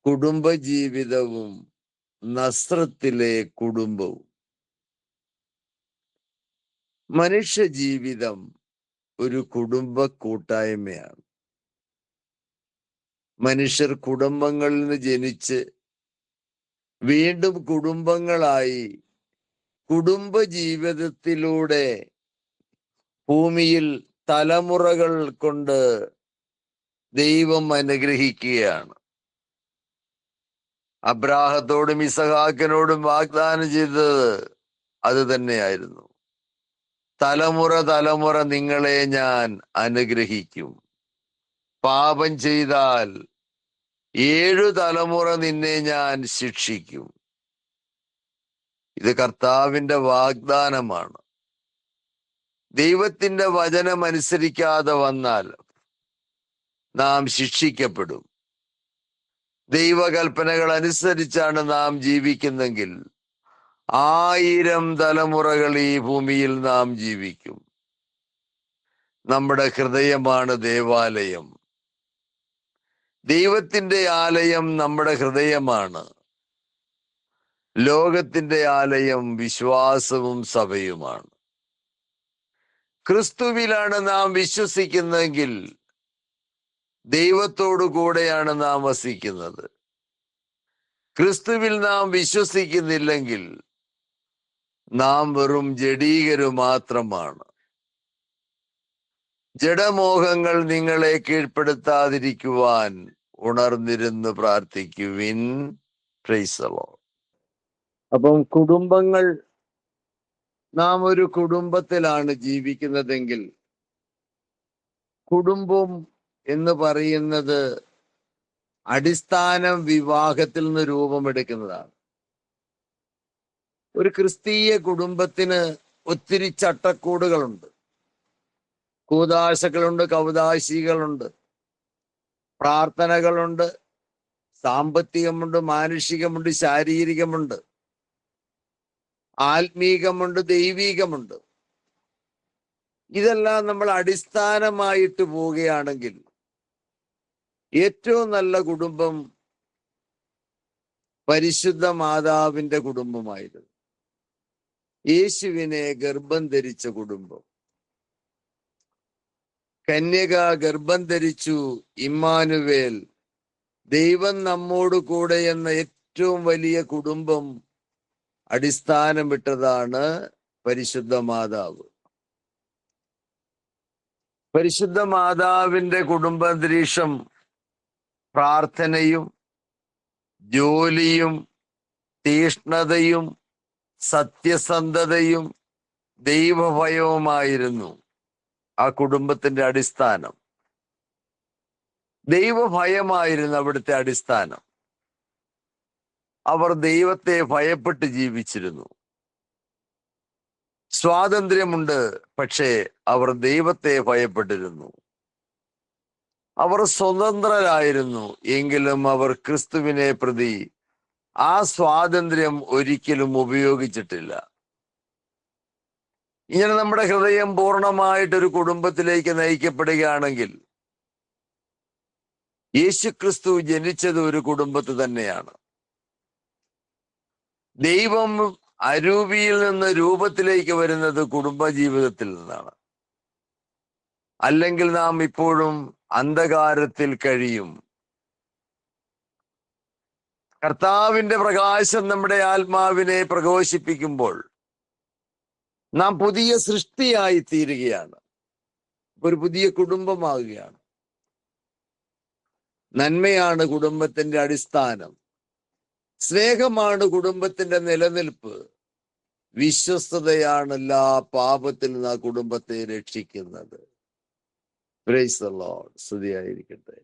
കുടുംബജീവിതവും നസ്രത്തിലെ കുടുംബവും. മനുഷ്യജീവിതം ഒരു കുടുംബ കൂട്ടായ്മയാണ്. മനുഷ്യർ കുടുംബങ്ങളിൽ നിന്ന് ജനിച്ച് വീണ്ടും കുടുംബങ്ങളായി കുടുംബജീവിതത്തിലൂടെ ഭൂമിയിൽ തലമുറകൾ കൊണ്ട് ദൈവം അനുഗ്രഹിക്കുകയാണ്. അബ്രാഹത്തോടും ഇസഹാക്കിനോടും വാഗ്ദാനം ചെയ്തത് അത് തന്നെയായിരുന്നു. തലമുറ തലമുറ നിങ്ങളെ ഞാൻ അനുഗ്രഹിക്കും. പാപം ചെയ്താൽ 7 തലമുറ നിന്നെ ഞാൻ ശിക്ഷിക്കും. ഇത് കർത്താവിന്റെ വാഗ്ദാനമാണ്. ദൈവത്തിന്റെ വചനം അനുസരിക്കാതെ വന്നാൽ നാം ശിക്ഷിക്കപ്പെടും. ദൈവകൽപ്പനകൾ അനുസരിച്ചാണ് നാം ജീവിക്കുന്നെങ്കിൽ 1000 തലമുറകൾ ഈ ഭൂമിയിൽ നാം ജീവിക്കും. നമ്മുടെ ഹൃദയമാണ് ദേവാലയം. ദൈവത്തിന്റെ ആലയം നമ്മുടെ ഹൃദയമാണ്. ലോകത്തിന്റെ ആലയം വിശ്വാസവും സഭയുമാണ്. ക്രിസ്തുവിലാണ് നാം വിശ്വസിക്കുന്നതെങ്കിൽ ദൈവത്തോടു കൂടെയാണ് നാം വസിക്കുന്നത്. ക്രിസ്തുവിൽ നാം വിശ്വസിക്കുന്നില്ലെങ്കിൽ നാം വെറും ജഡീകരു മാത്രമാണ്. ജഡമോഹങ്ങൾ നിങ്ങളെ കീഴ്പ്പെടുത്താതിരിക്കുവാൻ ഉണർന്നിരുന്ന് പ്രാർത്ഥിക്കുവിൻ. Praise the Lord. അപ്പം കുടുംബങ്ങൾ, നാം ഒരു കുടുംബത്തിലാണ് ജീവിക്കുന്നതെങ്കിൽ കുടുംബം എന്ന് പറയുന്നത് അടിസ്ഥാനം വിവാഹത്തിൽ നിന്ന് രൂപമെടുക്കുന്നതാണ്. ഒരു ക്രിസ്തീയ കുടുംബത്തിന് ഒത്തിരി ചട്ടക്കൂടുകളുണ്ട്. കൂദാശകളുണ്ട്, കൗദാശികളുണ്ട്, പ്രാർത്ഥനകളുണ്ട്, സാമ്പത്തികമുണ്ട്, മാനുഷികമുണ്ട്, ശാരീരികമുണ്ട്, ആത്മീകമുണ്ട്, ദൈവീകമുണ്ട്. ഇതെല്ലാം നമ്മൾ അടിസ്ഥാനമായിട്ട് പോവുകയാണെങ്കിൽ ഏറ്റവും നല്ല കുടുംബം പരിശുദ്ധ മാതാവിന്റെ കുടുംബമായിരുന്നു. യേശുവിനെ ഗർഭം ധരിച്ച കുടുംബം. കന്യക ഗർഭം ധരിച്ചു, ഇമ്മാനുവേൽ, ദൈവം നമ്മോട് കൂടെ എന്ന ഏറ്റവും വലിയ കുടുംബം അടിസ്ഥാനമിട്ടതാണ് പരിശുദ്ധ മാതാവ്. പരിശുദ്ധ മാതാവിന്റെ കുടുംബാന്തരീക്ഷം പ്രാർത്ഥനയും ജോലിയും തീഷ്ണതയും സത്യസന്ധതയും ദൈവഭയവുമായിരുന്നു ആ കുടുംബത്തിന്റെ അടിസ്ഥാനം. ദൈവഭയമായിരുന്നു അവിടുത്തെ അടിസ്ഥാനം. അവർ ദൈവത്തെ ഭയപ്പെട്ട് ജീവിച്ചിരുന്നു. സ്വാതന്ത്ര്യമുണ്ട്, പക്ഷേ അവർ ദൈവത്തെ ഭയപ്പെട്ടിരുന്നു. അവർ സ്വതന്ത്രരായിരുന്നു, എങ്കിലും അവർ ക്രിസ്തുവിനെ പ്രതി ആ സ്വാതന്ത്ര്യം ഒരിക്കലും ഉപയോഗിച്ചിട്ടില്ല. ഇങ്ങനെ നമ്മുടെ ഹൃദയം പൂർണ്ണമായിട്ടൊരു കുടുംബത്തിലേക്ക് നയിക്കപ്പെടുകയാണെങ്കിൽ യേശുക്രിസ്തു ജനിച്ചത് ഒരു കുടുംബത്തിൽ തന്നെയാണ്. ദൈവം അരൂപിയിൽ നിന്ന് രൂപത്തിലേക്ക് വരുന്നത് കുടുംബജീവിതത്തിൽ നിന്നാണ്. അല്ലെങ്കിൽ നാം ഇപ്പോഴും അന്ധകാരത്തിൽ കഴിയും. കർത്താവിന്റെ പ്രകാശം നമ്മുടെ ആത്മാവിനെ പ്രകാശിപ്പിക്കുമ്പോൾ നാം പുതിയ സൃഷ്ടിയായി തീരുകയാണ്. ഒരു പുതിയ കുടുംബമാകുകയാണ്. നന്മയാണ് കുടുംബത്തിന്റെ അടിസ്ഥാനം. സ്നേഹമാണ് കുടുംബത്തിന്റെ നിലനിൽപ്പ്. വിശ്വസ്തതയാണ് എല്ലാ പാപത്തിൽ നിന്ന് ആ കുടുംബത്തെ രക്ഷിക്കുന്നത്. Price the Lord. സ്തുതിയായിരിക്കട്ടെ.